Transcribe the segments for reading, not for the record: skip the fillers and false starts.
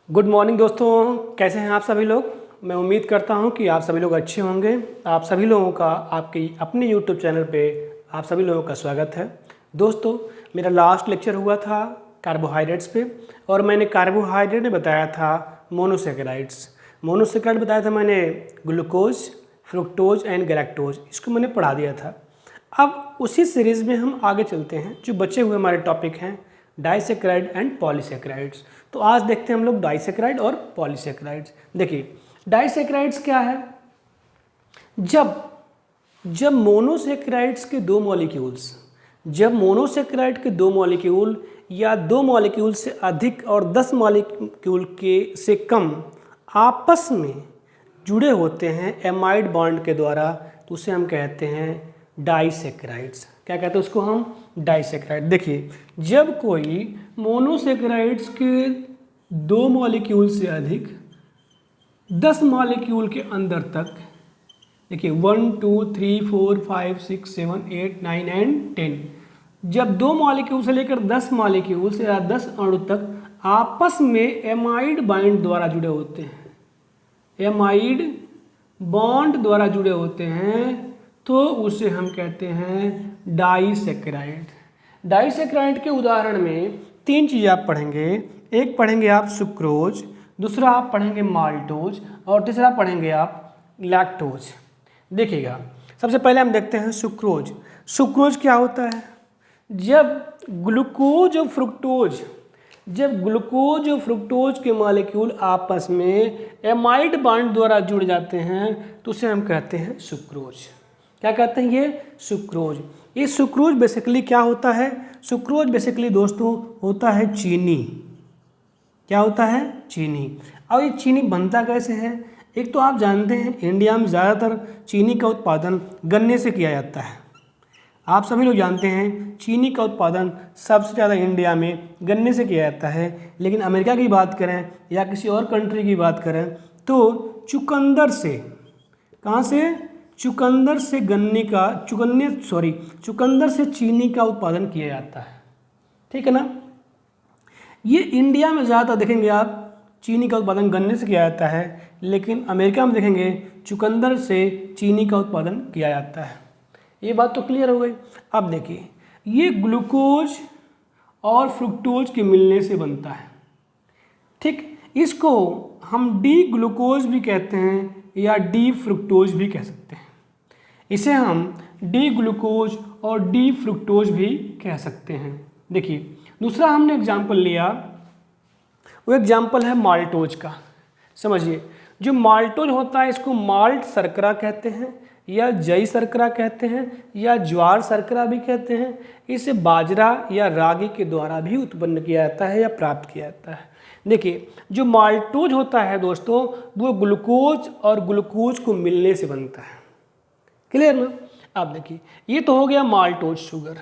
Good morning दोस्तों, कैसे हैं आप सभी लोग। मैं उम्मीद करता हूं कि आप सभी लोग अच्छे होंगे। आप सभी लोगों का आपके अपने यूट्यूब चैनल पे आप सभी लोगों का स्वागत है। दोस्तों, मेरा लास्ट लेक्चर हुआ था कार्बोहाइड्रेट्स पे और मैंने कार्बोहाइड्रेट में बताया था मोनोसेकेराइड्स। मोनोसेकेराइड बताया था मैंने ग्लूकोज, फ्रुक्टोज एंड गैलेक्टोज, इसको मैंने पढ़ा दिया था। अब उसी सीरीज़ में हम आगे चलते हैं। जो बचे हुए हमारे टॉपिक हैं डाइसेक्राइड एंड पॉलीसेक्राइड्स। तो आज देखते हैं हम लोग डाइसेक्राइड और पॉलीसेक्राइड्स। देखिए, डाइसेक्राइड्स क्या है। जब मोनोसेक्राइड्स के दो मॉलिक्यूल्स, जब मोनोसेक्राइड के दो मॉलिक्यूल या दो मॉलिक्यूल से अधिक और 10 मॉलिक्यूल के से कम आपस में जुड़े होते हैं एमाइड बॉन्ड के द्वारा, तो उसे हम कहते हैं डाइसेक्राइड्स। क्या कहते हैं उसको हम? डाइसेक्राइड। देखिए, जब कोई मोनोसेक्राइड्स के दो मॉलिक्यूल से अधिक 10 मॉलिक्यूल के अंदर तक, देखिए 1 2 3 4 5 6 7 8 9 एंड 10, जब दो मॉलिक्यूल से लेकर 10 मॉलिक्यूल से या 10 अणु तक आपस में एमाइड बॉन्ड द्वारा जुड़े होते हैं, एमाइड बॉन्ड द्वारा जुड़े होते हैं, तो उसे हम कहते हैं डाइसेक्राइड। डाइसेक्राइड के उदाहरण में 3 चीज़ें आप पढ़ेंगे। एक पढ़ेंगे आप सुक्रोज, दूसरा आप पढ़ेंगे माल्टोज और तीसरा पढ़ेंगे आप लैक्टोज। देखिएगा, सबसे पहले हम देखते हैं सुक्रोज। सुक्रोज क्या होता है? जब ग्लूकोज और फ्रुक्टोज के मॉलिक्यूल आपस में एमाइड बॉन्ड द्वारा जुड़ जाते हैं, तो उसे हम कहते हैं सुक्रोज। क्या कहते हैं? ये सुक्रोज। ये सुक्रोज बेसिकली क्या होता है? सुक्रोज बेसिकली दोस्तों होता है चीनी। क्या होता है? चीनी। अब ये चीनी बनता कैसे है? एक तो आप जानते हैं इंडिया में ज़्यादातर चीनी का उत्पादन गन्ने से किया जाता है। आप सभी लोग जानते हैं चीनी का उत्पादन सबसे ज़्यादा इंडिया में गन्ने से किया जाता है। लेकिन अमेरिका की बात करें या किसी और कंट्री की बात करें तो चुकंदर से, कहाँ से? चुकंदर से चुकंदर से चीनी का उत्पादन किया जाता है। ठीक है ना। ये इंडिया में ज़्यादातर देखेंगे आप चीनी का उत्पादन गन्ने से किया जाता है, लेकिन अमेरिका में देखेंगे चुकंदर से चीनी का उत्पादन किया जाता है। ये बात तो क्लियर हो गई। अब देखिए, ये ग्लूकोज और फ्रुक्टोज के मिलने से बनता है। ठीक, इसको हम डी ग्लूकोज भी कहते हैं या डी फ्रुक्टोज भी कह सकते हैं। इसे हम डी ग्लूकोज और डी फ्रुक्टोज भी कह सकते हैं। देखिए, दूसरा हमने एग्जाम्पल लिया, वो एग्जाम्पल है माल्टोज का। समझिए, जो माल्टोज होता है इसको माल्ट शर्करा कहते हैं या जई शर्करा कहते हैं या ज्वार शर्करा भी कहते हैं। इसे बाजरा या रागी के द्वारा भी उत्पन्न किया जाता है या प्राप्त किया जाता है। देखिए, जो माल्टोज होता है दोस्तों, वो ग्लूकोज और ग्लूकोज को मिलने से बनता है। क्लियर ना। अब देखिए, ये तो हो गया माल्टोज शुगर।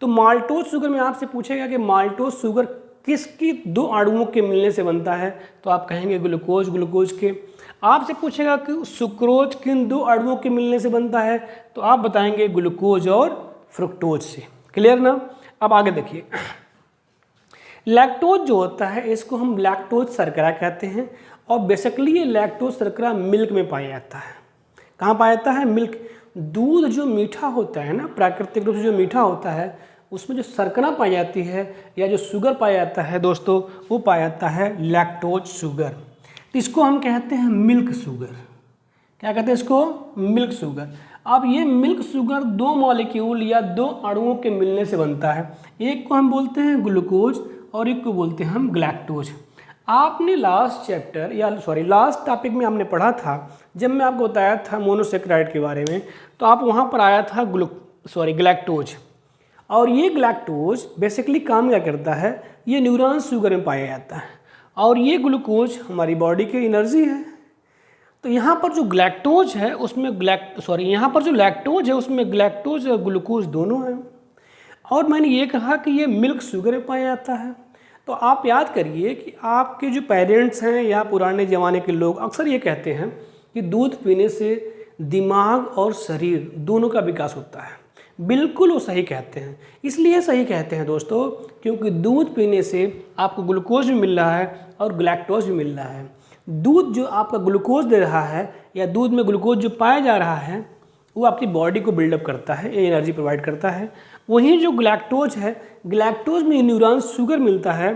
तो माल्टोज शुगर में आपसे पूछेगा कि माल्टोज शुगर किसकी दो अणुओं के मिलने से बनता है, तो आप कहेंगे ग्लूकोज के। आपसे पूछेगा कि सुक्रोज किन दो अणुओं के मिलने से बनता है, तो आप बताएंगे ग्लूकोज और फ्रुक्टोज से। क्लियर ना। अब आगे देखिए, लैक्टोज जो होता है इसको हम लैक्टोज शर्करा कहते हैं और बेसिकली ये लैक्टोज शर्करा मिल्क में पाया जाता है। कहाँ पाया जाता है? मिल्क। दूध जो मीठा होता है ना, प्राकृतिक रूप से जो मीठा होता है, उसमें जो शर्करा पाई जाती है या जो शुगर पाया जाता है दोस्तों, वो पाया जाता है लैक्टोज शुगर। तो इसको हम कहते हैं मिल्क शुगर। क्या कहते हैं इसको? Milk sugar. अब ये मिल्क शुगर दो मॉलिक्यूल या दो अणुओं के मिलने से बनता है। एक को हम बोलते हैं ग्लूकोज और एक को बोलते हैं हम ग्लैक्टोज। आपने लास्ट टॉपिक में हमने पढ़ा था, जब मैं आपको बताया था मोनोसेक्राइड के बारे में, तो आप वहाँ पर आया था ग्लैक्टोज। और ये ग्लैक्टोज बेसिकली काम क्या करता है? ये न्यूरॉन्स शुगर में पाया जाता है और ये ग्लूकोज हमारी बॉडी की एनर्जी है। तो यहाँ पर जो ग्लैक्टोज है उसमें यहाँ पर जो लैक्टोज है उसमें ग्लैक्टोज और ग्लूकोज दोनों हैं। और मैंने ये कहा कि ये मिल्क शुगर में पाया जाता है। तो आप याद करिए कि आपके जो पेरेंट्स हैं या पुराने ज़माने के लोग अक्सर ये कहते हैं कि दूध पीने से दिमाग और शरीर दोनों का विकास होता है। बिल्कुल वो सही कहते हैं। इसलिए सही कहते हैं दोस्तों क्योंकि दूध पीने से आपको ग्लूकोज भी मिल रहा है और ग्लैक्टोज भी मिल रहा है। दूध जो आपका ग्लूकोज दे रहा है या दूध में ग्लूकोज जो पाया जा रहा है वो आपकी बॉडी को बिल्डअप करता है, एनर्जी प्रोवाइड करता है। वहीं जो ग्लैक्टोज है, ग्लैक्टोज में न्यूरॉन शुगर मिलता है,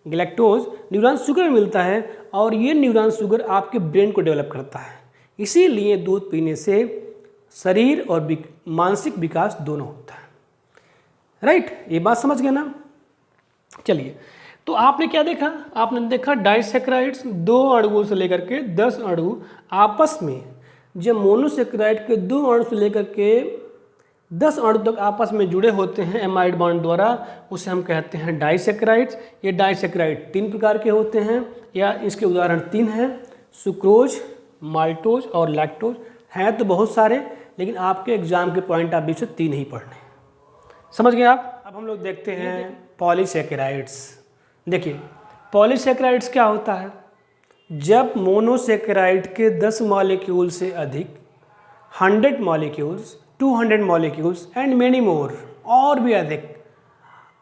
ग्लैक्टोज न्यूरॉन शुगर मिलता है और ये न्यूरॉन शुगर आपके ब्रेन को डेवलप करता है। इसीलिए दूध पीने से शरीर और मानसिक विकास दोनों होता है। राइट, ये बात समझ गए ना। चलिए, तो आपने क्या देखा? आपने देखा डाइसैकेराइड्स 2 अणुओं से लेकर के 10 अणु आपस में, जब मोनोसैकेराइड के 2 अणु से लेकर के 10 अणु तक आपस में जुड़े होते हैं एमाइड बॉन्ड द्वारा, उसे हम कहते हैं डाइसैकेराइड्स। ये डाइसैकेराइड 3 प्रकार के होते हैं, या इसके उदाहरण 3 हैं, सुक्रोज, माल्टोज और लैक्टोज। हैं तो बहुत सारे, लेकिन आपके एग्जाम के पॉइंट ऑफ व्यू से 3 ही पढ़ने। समझ गए आप? अब हम लोग देखते हैं पॉलीसैकेराइड्स। देखिए पॉलीसैकेराइड्स क्या होता है? जब मोनोसैकेराइड के 10 मॉलिक्यूल से अधिक 100 molecules, 200 molecules and many more, और भी अधिक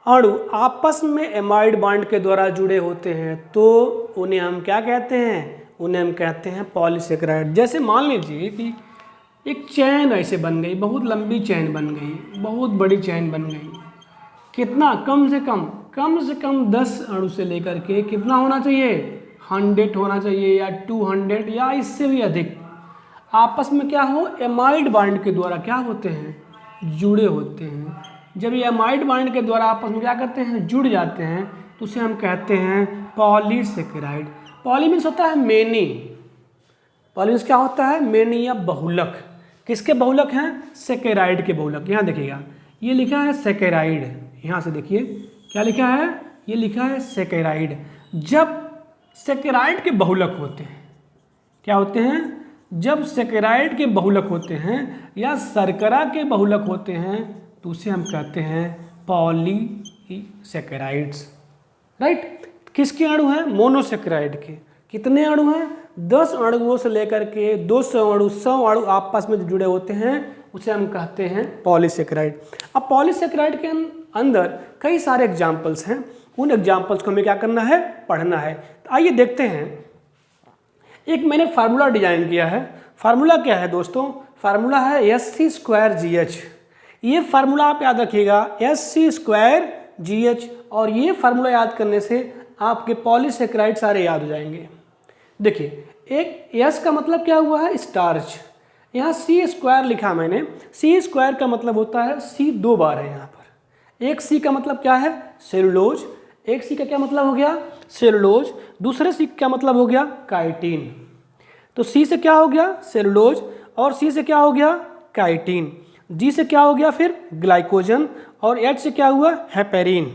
अणु आपस में एमाइड बॉन्ड के द्वारा जुड़े होते हैं तो उन्हें हम क्या कहते हैं? उन्हें हम कहते हैं पॉलीसैकेराइड। जैसे मान लीजिए कि एक चैन ऐसे बन गई, बहुत लंबी चैन बन गई, बहुत बड़ी चैन बन गई। कितना? कम से कम 10 अणु से लेकर के कितना होना चाहिए? 100 होना चाहिए, या 200 या इससे भी अधिक आपस में क्या हो? एमाइड बॉन्ड के द्वारा क्या होते हैं? जुड़े होते हैं। जब ये एमाइड बॉन्ड के द्वारा आपस में क्या करते हैं? जुड़ जाते हैं, तो उसे हम कहते हैं पॉलीसैकेराइड। पॉली मीन्स होता है मेनी। पॉली मीन्स क्या होता है? मेनी या बहुलक। किसके बहुलक हैं? सैकेराइड के बहुलक। यहाँ देखिएगा, ये लिखा है सैकेराइड, यहाँ से देखिए क्या लिखा है? ये लिखा है सैकेराइड। जब सैकेराइड के बहुलक होते हैं, क्या होते हैं? जब सैकेराइड के बहुलक होते हैं या शर्करा के बहुलक होते हैं तो उसे हम कहते हैं पॉलीसैकेराइड्स। राइट, किसके अणु हैं? मोनोसैकेराइड के। कितने अणु हैं? 10 अणुओं से लेकर के 200 अणु, 100 अणु आपस में जुड़े होते हैं, उसे हम कहते हैं पॉलीसैकेराइड। अब पॉलीसैकेराइड के अंदर कई सारे एग्जाम्पल्स हैं, उन एग्जाम्पल्स को हमें क्या करना है? पढ़ना है। तो आइए देखते हैं। एक मैंने फार्मूला डिजाइन किया है। फार्मूला क्या है दोस्तों? फार्मूला है Sc²GH। ये फार्मूला आप याद रखिएगा, Sc²GH, और ये फार्मूला याद करने से आपके पॉलीसैकेराइड सारे याद हो जाएंगे। देखिए, एक S का मतलब क्या हुआ है? स्टार्च। यहाँ C² लिखा मैंने। C² का मतलब होता है, C 2 बार है यहाँ पर। एक C का मतलब क्या है? सेलुलोज। एक C का क्या मतलब हो गया? सेलुलोज। दूसरे C का मतलब हो गया काइटिन। तो C से क्या हो गया? सेलुलोज, और C से क्या हो गया? काइटिन। G से क्या हो गया फिर? ग्लाइकोजन, और H से क्या हुआ? हेपेरिन।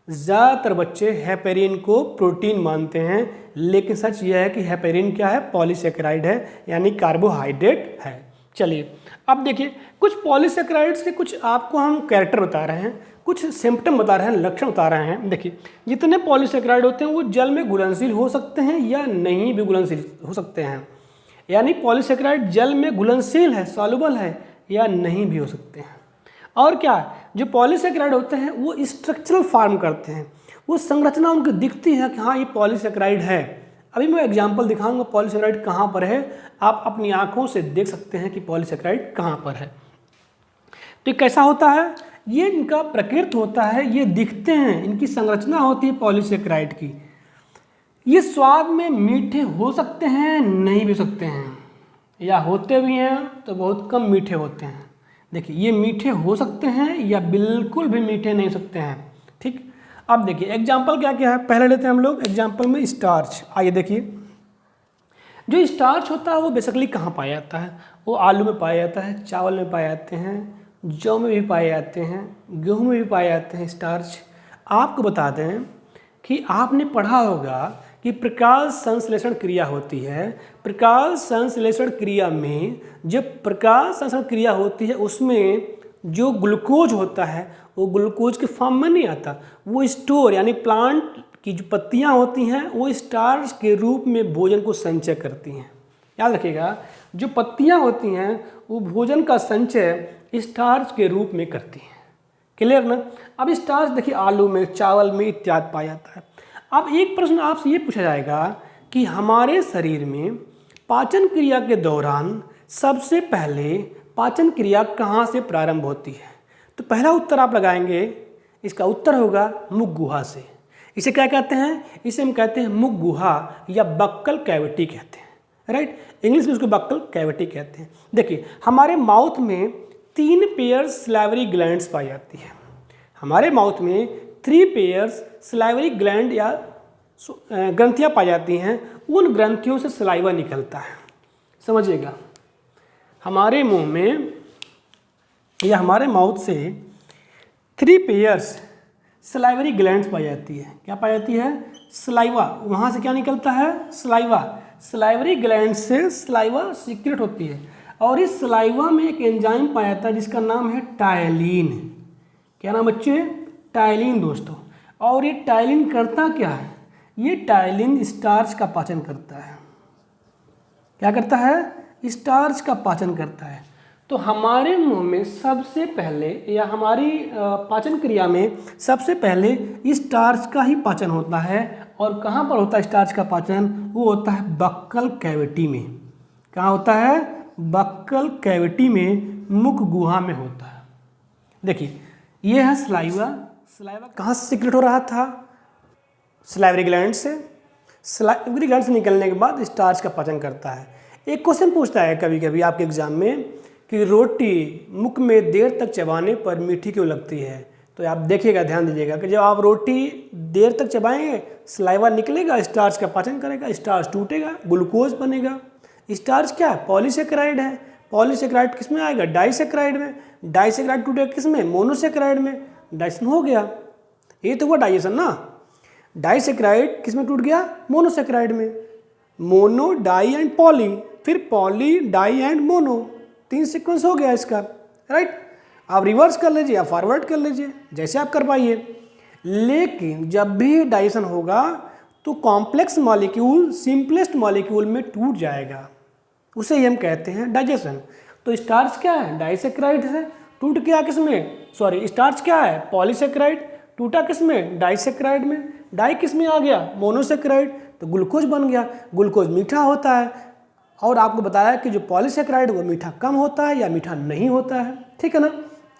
ज़्यादातर बच्चे हेपेरिन को प्रोटीन मानते हैं, लेकिन सच यह है कि हेपेरिन क्या है? पॉलीसैकेराइड है, यानी कार्बोहाइड्रेट है। चलिए अब देखिए, कुछ पॉलीसैकेराइड्स के कुछ आपको हम कैरेक्टर बता रहे हैं, कुछ सिम्टम बता रहे हैं, लक्षण बता रहे हैं। देखिए, जितने पॉलीसैकेराइड होते हैं वो जल में घुलनशील हो सकते हैं या नहीं भी घुलनशील हो सकते हैं, यानी पॉलीसैकेराइड जल में घुलनशील है, सॉल्युबल है, या नहीं भी हो सकते हैं। और क्या, जो पॉलीसैकेराइड होते हैं वो स्ट्रक्चरल फॉर्म करते हैं, वो संरचना उनकी दिखती है कि हाँ ये पॉलीसैकेराइड है। अभी मैं एग्जांपल दिखाऊंगा पॉलीसैकेराइड कहाँ पर है, आप अपनी आंखों से देख सकते हैं कि पॉलीसैकेराइड कहाँ पर है। तो कैसा होता है? ये इनका प्रकृति होता है, ये दिखते हैं, इनकी संरचना होती है पॉलीसैकेराइड की। ये स्वाद में मीठे हो सकते हैं, नहीं भी हो सकते हैं, या होते भी हैं तो बहुत कम मीठे होते हैं। देखिए, ये मीठे हो सकते हैं या बिल्कुल भी मीठे नहीं हो सकते हैं। ठीक, अब देखिए एग्जाम्पल क्या क्या है, पहले लेते हैं हम लोग एग्जाम्पल में स्टार्च। आइए देखिए, जो स्टार्च होता है वो बेसिकली कहाँ पाया जाता है? वो आलू में पाया जाता है, चावल में पाए जाते हैं, जौ में भी पाए जाते हैं, गेहूँ में भी पाए जाते हैं स्टार्च। आपको बता दें कि आपने पढ़ा होगा कि प्रकाश संश्लेषण क्रिया होती है। प्रकाश संश्लेषण क्रिया में जब प्रकाश संश्लेषण क्रिया होती है उसमें जो ग्लूकोज होता है वो ग्लूकोज के फॉर्म में नहीं आता, वो स्टोर यानी प्लांट की जो पत्तियां होती हैं वो स्टार्च के रूप में भोजन को संचय करती हैं। याद रखिएगा, जो पत्तियां होती हैं वो भोजन का संचय स्टार्च के रूप में करती है। क्लियर ना। अब स्टार्च देखिए आलू में, चावल में इत्यादि पाया जाता है। अब एक प्रश्न आपसे ये पूछा जाएगा कि हमारे शरीर में पाचन क्रिया के दौरान सबसे पहले पाचन क्रिया कहाँ से प्रारंभ होती है? तो पहला उत्तर आप लगाएंगे, इसका उत्तर होगा मुख गुहा से। इसे क्या कहते हैं? इसे हम कहते हैं मुख गुहा या बक्कल कैविटी कहते हैं, राइट। इंग्लिश में उसको बक्कल कैविटी कहते हैं। देखिए हमारे माउथ में 3 पेयर सलाइवरी ग्लैंड्स पाई जाती है। हमारे माउथ में 3 पेयर्स सलाइवरी ग्लैंड या ग्रंथियाँ पाई जाती हैं। उन ग्रंथियों से सलाइवा निकलता है। समझिएगा, हमारे मुंह में या हमारे माउथ से 3 पेयर्स सलाइवरी ग्लैंड्स पाई जाती है। क्या पाई जाती है? सलाइवा। वहाँ से क्या निकलता है? सलाइवा। सलाइवरी ग्लैंड से सलाइवा सीक्रेट होती है और इस सलाइवा में एक एंजाइम पाया जाता है जिसका नाम है टायलिन। क्या नाम बच्चे? टायलिन दोस्तों। और ये टायलिन करता क्या है? ये टायलिन स्टार्च का पाचन करता है। क्या करता है? स्टार्च का पाचन करता है। तो हमारे मुंह में सबसे पहले या हमारी पाचन क्रिया में सबसे पहले स्टार्च का ही पाचन होता है। और कहाँ पर होता है स्टार्च का पाचन? वो होता है बक्कल कैविटी में। कहाँ होता है? बक्कल कैविटी में, मुख गुहा में होता है। देखिए ये है सलाइवा। सलाइवा कहाँ से सीक्रेट हो रहा था? सलाइवरी ग्लैंड से। सलाइवरी ग्लैंड से निकलने के बाद स्टार्च का पाचन करता है। एक क्वेश्चन पूछता है कभी कभी आपके एग्जाम में कि रोटी मुख में देर तक चबाने पर मीठी क्यों लगती है? तो आप देखिएगा, ध्यान दीजिएगा कि जब आप रोटी देर तक चबाएंगे सलाइवा निकलेगा, स्टार्च का पाचन करेगा, स्टार्च टूटेगा, ग्लूकोज बनेगा। स्टार्च क्या है? पॉलीसेकेराइड है। पॉलीसेकेराइड किस में आएगा? डाइसेकेराइड में। डाइसेकेराइड टूटेगा किस में? मोनोसेकेराइड में। डाइजेशन हो गया, ये तो हुआ डाइजेशन ना। डाइसेकेराइड किस में टूट गया? मोनोसेकेराइड में। मोनो, डाई एंड पॉली, फिर poly, di and mono, 3 sequence हो गया इसका, राइट। आप रिवर्स कर लीजिए या फॉरवर्ड कर लीजिए, जैसे आप कर पाइए। लेकिन जब भी डाइजेशन होगा तो कॉम्प्लेक्स मॉलिक्यूल सिंपलेस्ट मॉलिक्यूल में टूट जाएगा, उसे ही हम कहते हैं डाइजेशन। तो स्टार्च क्या है? डाइसेकेराइड से टूट गया किस में? सॉरी, स्टार्च क्या है? पॉलीसेकेराइड, टूटा किस में? डाइसेकेराइड में। डाई किस में आ गया? मोनोसेकेराइड, तो ग्लूकोज बन गया। ग्लूकोज मीठा होता है और आपको बताया कि जो पॉलीसेकेराइड वो मीठा कम होता है या मीठा नहीं होता है, ठीक है ना।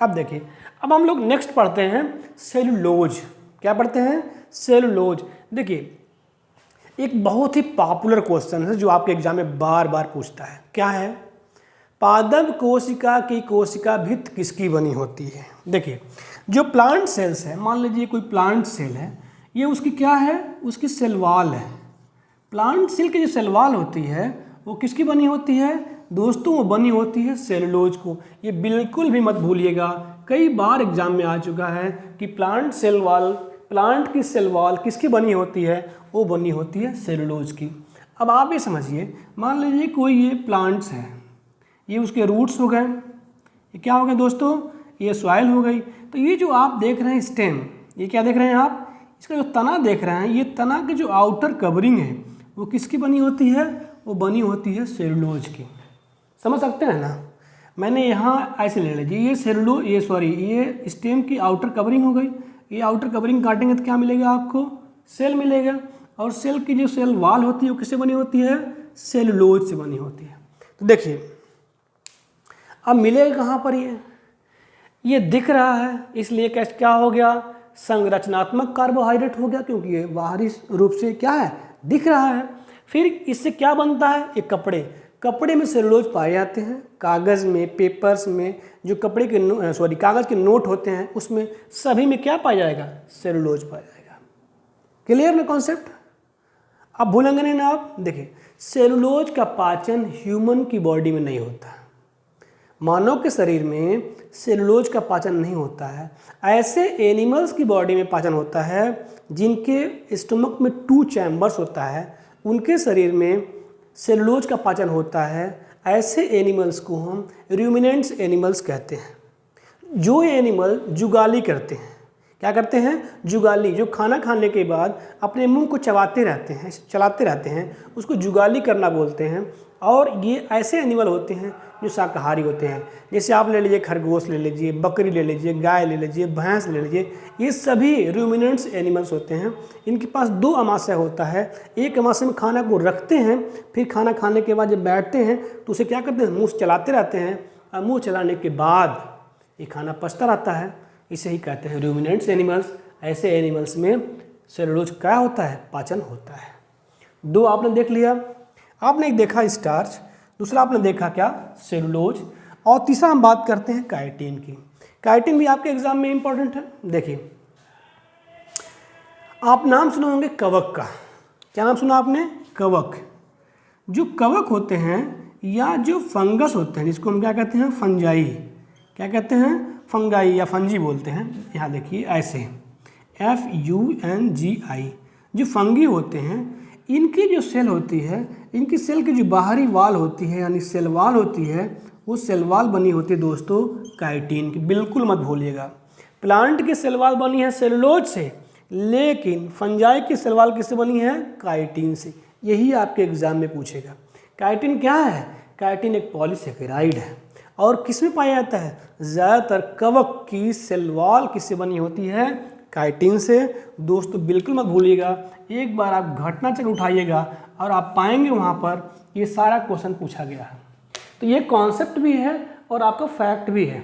अब देखिए, अब हम लोग नेक्स्ट पढ़ते हैं सेलुलोज। क्या पढ़ते हैं? सेलुलोज। देखिए एक बहुत ही पॉपुलर क्वेश्चन है जो आपके एग्जाम में बार बार पूछता है। क्या है? पादप कोशिका की कोशिका भित्ति किसकी बनी होती है? देखिए जो प्लांट सेल्स है, मान लीजिए कोई प्लांट सेल है, ये उसकी क्या है? उसकी सेल वॉल है। प्लांट सेल की जो सेल वॉल होती है वो किसकी बनी होती है दोस्तों? वो बनी होती है सेलुलोज को। ये बिल्कुल भी मत भूलिएगा, कई बार एग्जाम में आ चुका है कि प्लांट सेल वॉल, प्लांट की सेल वॉल किसकी बनी होती है? वो बनी होती है सेलुलोज की। अब आप ये समझिए, मान लीजिए कोई ये प्लांट्स हैं, ये उसके रूट्स हो गए, ये क्या हो गए दोस्तों? ये सॉइल हो गई। तो ये जो आप देख रहे हैं स्टेम, ये क्या देख रहे हैं आप? इसका जो तना देख रहे हैं, ये तना की जो आउटर कवरिंग है वो किसकी बनी होती है? वो बनी होती है सेलुलोज की। समझ सकते हैं ना। मैंने यहाँ ऐसे ले लीजिए, ये स्टेम की आउटर कवरिंग हो गई। ये आउटर कवरिंग काटेंगे तो क्या मिलेगा आपको? सेल मिलेगा। और सेल की जो सेल वॉल होती है वो किससे बनी होती है? सेलुलोज से बनी होती है। तो देखिए अब मिलेगा कहाँ पर? ये दिख रहा है, इसलिए क्या हो गया? संरचनात्मक कार्बोहाइड्रेट हो गया, क्योंकि ये बाहरी रूप से क्या है? दिख रहा है। फिर इससे क्या बनता है? एक कपड़े में सेलुलोज पाए जाते हैं। कागज़ में, पेपर्स में, जो कपड़े के कागज़ के नोट होते हैं उसमें सभी में क्या पाया जाएगा? सेलुलोज पाया जाएगा। क्लियर ना कॉन्सेप्ट? अब भूलेंगे नहीं ना आप। देखिए सेलुलोज का पाचन ह्यूमन की बॉडी में नहीं होता, मानव के शरीर में सेलुलोज का पाचन नहीं होता है। ऐसे एनिमल्स की बॉडी में पाचन होता है जिनके स्टमक में 2 चैम्बर्स होता है, उनके शरीर में सेलुलोज का पाचन होता है। ऐसे एनिमल्स को हम रूमिनेंट्स एनिमल्स कहते हैं। जो एनिमल जुगाली करते हैं, क्या करते हैं, जुगाली, जो खाना खाने के बाद अपने मुंह को चलाते रहते हैं, उसको जुगाली करना बोलते हैं। और ये ऐसे एनिमल होते हैं जो शाकाहारी होते हैं। जैसे आप ले लीजिए खरगोश ले लीजिए, बकरी ले लीजिए, गाय ले लीजिए, भैंस ले लीजिए, ये सभी रूमिनेंट्स एनिमल्स होते हैं। इनके पास 2 अमाशय होता है। एक अमाशय में खाना को रखते हैं, फिर खाना खाने के बाद जब बैठते हैं तो उसे क्या करते हैं, मुँह चलाते रहते हैं, और मुँह चलाने के बाद ये खाना पचता रहता है। इसे ही कहते हैं रूमिनेंट्स एनिमल्स। ऐसे एनिमल्स में सेलुलोज क्या होता है, पाचन होता है। 2 आपने देख लिया। आपने एक देखा स्टार्च, दूसरा आपने देखा क्या, सेलुलोज, और तीसरा हम बात करते हैं काइटिन की। काइटिन भी आपके एग्जाम में इंपॉर्टेंट है। देखिए, आप नाम सुने होंगे कवक का। क्या नाम सुना आपने, कवक। जो कवक होते हैं या जो फंगस होते हैं, जिसको हम क्या कहते हैं, फंजाई, क्या कहते हैं, फंगाई या फंजी बोलते हैं। यहाँ देखिए ऐसे FUNGI, जो फंगी होते हैं, इनकी जो सेल होती है, इनकी सेल की जो बाहरी वाल होती है यानी सेल वाल होती है, वो सेल वाल बनी होती है दोस्तों काइटिन की। बिल्कुल मत भूलिएगा, प्लांट की सेल वाल बनी है सेलुलोज से, लेकिन फंजाई की सेल वाल किससे बनी है, काइटिन से। यही आपके एग्जाम में पूछेगा। काइटिन क्या है, काइटिन एक पॉलीसेकेराइड है और किसमें पाया जाता है, ज़्यादातर कवक की सेल वाल किससे बनी होती है, काइटिन से। दोस्तों बिल्कुल मत भूलिएगा, एक बार आप घटना चक्र उठाइएगा और आप पाएंगे वहाँ पर ये सारा क्वेश्चन पूछा गया है। तो ये कॉन्सेप्ट भी है और आपका फैक्ट भी है।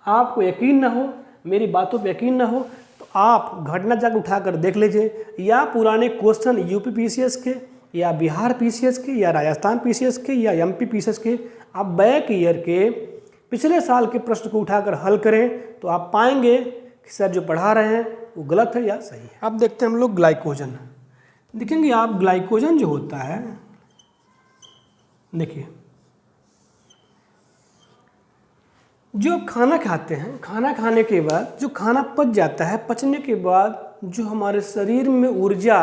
आपको यकीन ना हो, मेरी बातों पे यकीन ना हो, तो आप घटना चक्र उठाकर देख लीजिए, या पुराने क्वेश्चन यूपी PCS के, या बिहार PCS के, या राजस्थान PCS के, या MP PCS के, आप बैक ईयर के पिछले साल के प्रश्न को उठाकर हल करें तो आप पाएंगे कि सर जो पढ़ा रहे हैं वो गलत है या सही है। अब देखते हैं हम लोग ग्लाइकोजन। देखेंगे आप, ग्लाइकोजन जो होता है, देखिए जो खाना खाते हैं, खाना खाने के बाद जो खाना पच जाता है, पचने के बाद जो हमारे शरीर में ऊर्जा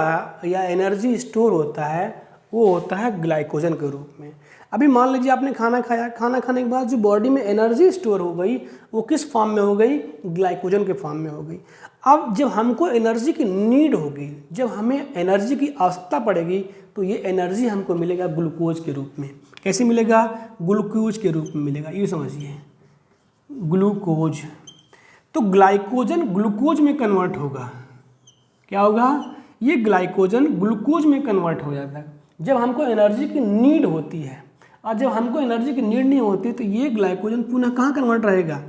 या एनर्जी स्टोर होता है वो होता है ग्लाइकोजन के रूप में। अभी मान लीजिए आपने खाना खाया, खाना खाने के बाद जो बॉडी में एनर्जी स्टोर हो गई वो किस फॉर्म में हो गई, ग्लाइकोजन के फॉर्म में हो गई। अब जब हमको एनर्जी की नीड होगी, जब हमें एनर्जी की आवश्यकता पड़ेगी, तो ये एनर्जी हमको मिलेगा ग्लूकोज के रूप में। कैसे मिलेगा, ग्लूकोज के रूप में मिलेगा, ये समझिए, ग्लूकोज। तो ग्लाइकोजन ग्लूकोज में कन्वर्ट होगा। क्या होगा, ये ग्लाइकोजन ग्लूकोज में कन्वर्ट हो जाता है जब हमको एनर्जी की नीड होती है। और जब हमको एनर्जी की नीड नहीं होती तो ये ग्लाइकोजन पुनः कहाँ कन्वर्ट रहेगा,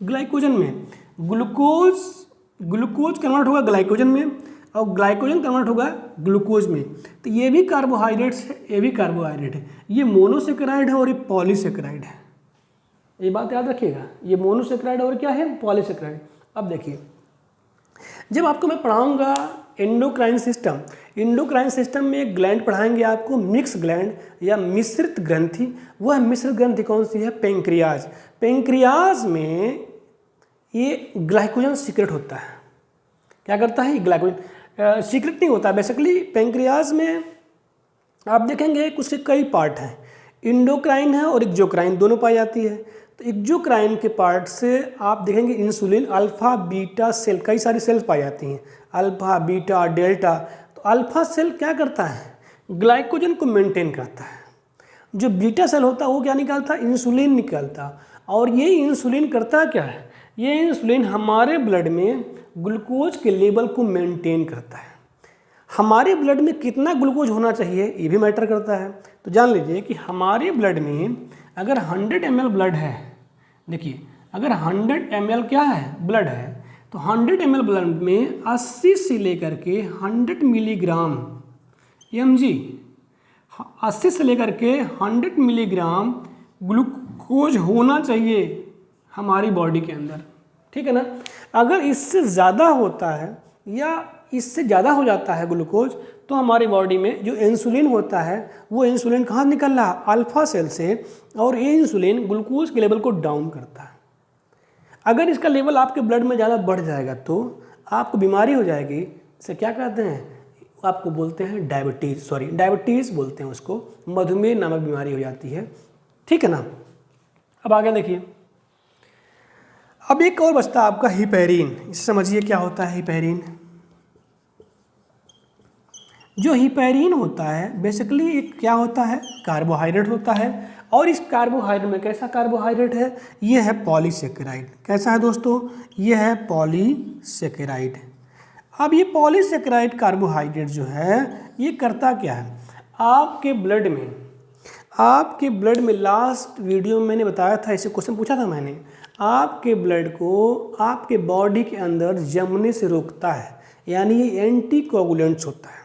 ग्लाइकोजन में। ग्लूकोज कन्वर्ट होगा ग्लाइकोजन में और ग्लाइकोजन कन्वर्ट होगा ग्लूकोज में। तो ये भी कार्बोहाइड्रेट्स है, ये भी कार्बोहाइड्रेट है। ये मोनोसेकेराइड है और ये पॉलीसेकेराइड है। ये बात याद रखिएगा, ये मोनोसेकेराइड और क्या है, पॉलीसेकेराइड। अब देखिए, जब आपको मैं पढ़ाऊंगा एंडोक्राइन सिस्टम, एंडोक्राइन सिस्टम में एक ग्लैंड पढ़ाएंगे आपको, मिक्स ग्लैंड या मिश्रित ग्रंथि। वह मिश्रित ग्रंथि कौन सी है, पेंक्रियाज। पेंक्रियाज में ये ग्लाइकोजन सीक्रेट होता है। क्या करता है, ग्लाइकोजन सीक्रेट नहीं होता बेसिकली। पेंक्रियाज में आप देखेंगे कुछ कई पार्ट हैं, इंडोक्राइन है और एक्जोक्राइन, दोनों पाई जाती है। तो एक्जोक्राइन के पार्ट से आप देखेंगे इंसुलिन, अल्फा बीटा सेल, कई सारी सेल्स पाई जाती हैं, अल्फा बीटा डेल्टा। तो अल्फा सेल क्या करता है, ग्लाइकोजन को मेंटेन करता है। जो बीटा सेल होता है वो क्या निकालता है, इंसुलिन निकालता। और ये इंसुलिन करता क्या है, ये इंसुलिन हमारे ब्लड में ग्लूकोज के लेवल को मेंटेन करता है। हमारे ब्लड में कितना ग्लूकोज होना चाहिए ये भी मैटर करता है। तो जान लीजिए कि हमारे ब्लड में अगर 100 ml ब्लड है, देखिए अगर 100 ml क्या है, ब्लड है, तो 100 ml ब्लड में 80 से लेकर के 100 मिलीग्राम mg, 80 से लेकर के 100 मिलीग्राम ग्लूकोज होना चाहिए हमारी बॉडी के अंदर, ठीक है ना। अगर इससे ज़्यादा होता है या इससे ज़्यादा हो जाता है ग्लूकोज, तो हमारी बॉडी में जो इंसुलिन होता है वो इंसुलिन कहाँ निकल रहा है, अल्फा सेल से, और ये इंसुलिन ग्लूकोज के लेवल को डाउन करता है। अगर इसका लेवल आपके ब्लड में ज़्यादा बढ़ जाएगा तो आपको बीमारी हो जाएगी। इसे क्या कहते हैं, आपको बोलते हैं डायबिटीज़ बोलते हैं उसको, मधुमेह नामक बीमारी हो जाती है, ठीक है ना। अब आगे देखिए, अब एक और बचता है आपका हिपेरिन। इसे समझिए क्या होता है हिपेरिन। जो हिपेरिन होता है बेसिकली एक क्या होता है, कार्बोहाइड्रेट होता है। और इस कार्बोहाइड्रेट में कैसा कार्बोहाइड्रेट है, ये है पॉलीसेकेराइड। कैसा है दोस्तों, ये है पॉलीसेकेराइड। अब ये पॉलीसेकेराइड कार्बोहाइड्रेट जो है ये करता क्या है, आपके ब्लड में लास्ट वीडियो में मैंने बताया था, ऐसे क्वेश्चन पूछा था मैंने, आपके ब्लड को आपके बॉडी के अंदर जमने से रोकता है, यानी ये एंटीकोगुलेंट्स होता है।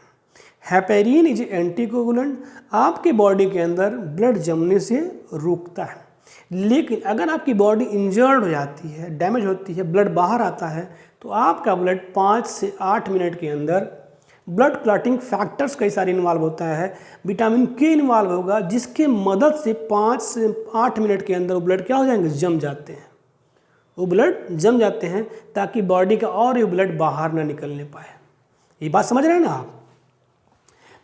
हेपेरिन इज एंटीकोगुलेंट, आपके बॉडी के अंदर ब्लड जमने से रोकता है। लेकिन अगर आपकी बॉडी इंजर्ड हो जाती है, डैमेज होती है, ब्लड बाहर आता है, तो आपका ब्लड 5 से 8 मिनट के अंदर ब्लड क्लॉटिंग फैक्टर्स कई सारे इन्वॉल्व होता है, विटामिन के इन्वॉल्व होगा, जिसके मदद से 5 से 8 मिनट के अंदर वो ब्लड क्या हो जाएंगे, जम जाते हैं। वो ब्लड जम जाते हैं ताकि बॉडी का और ये ब्लड बाहर ना निकलने पाए। ये बात समझ रहे हैं ना आप।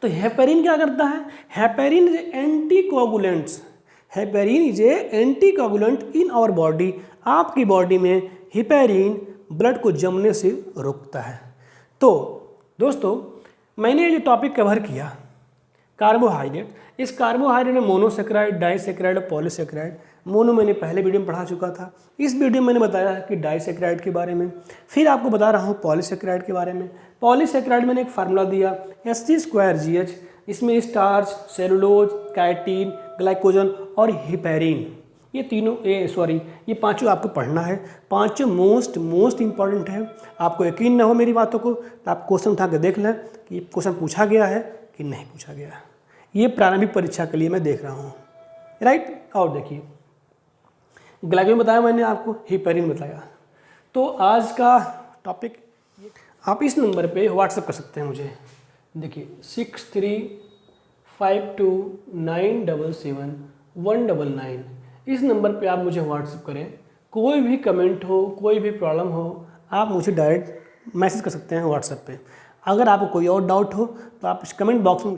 तो हेपेरिन क्या करता है, heparin is anticoagulants, heparin is a anticoagulant in our body. आपकी बॉडी में हेपेरिन ब्लड को जमने से रोकता है। तो दोस्तों मैंने ये टॉपिक कवर किया कार्बोहाइड्रेट। इस कार्बोहाइड्रेट में मोनोसेकेराइड, डाइसेकेराइड और पॉलीसेकेराइड। मोनो मैंने पहले वीडियो में पढ़ा चुका था, इस वीडियो में मैंने बताया कि डाइसेकेराइड के बारे में, फिर आपको बता रहा हूँ पॉलीसेकेराइड के बारे में। पॉलीसेकेराइड मैंने एक फार्मूला दिया Hc²GH, इसमें स्टार्च, सेलुलोज, काइटिन, ग्लाइकोजन और हिपेरिन, ये तीनों ये पांचों आपको पढ़ना है। पांचों मोस्ट इंपॉर्टेंट है। आपको यकीन ना हो मेरी बातों को तो आप क्वेश्चन उठा के देख लें कि क्वेश्चन पूछा गया है कि नहीं पूछा गया है। ये प्रारंभिक परीक्षा के लिए मैं देख रहा हूँ, राइट। और देखिए ग्लाइकोजन बताया मैंने आपको, हिपेरिन बताया। तो आज का टॉपिक आप इस नंबर पे व्हाट्सएप कर सकते हैं मुझे। देखिए 6352977199, इस नंबर पे आप मुझे व्हाट्सएप करें। कोई भी कमेंट हो, कोई भी प्रॉब्लम हो, आप मुझे डायरेक्ट मैसेज कर सकते हैं व्हाट्सएप पे। अगर आपको कोई और डाउट हो तो आप इस कमेंट बॉक्स में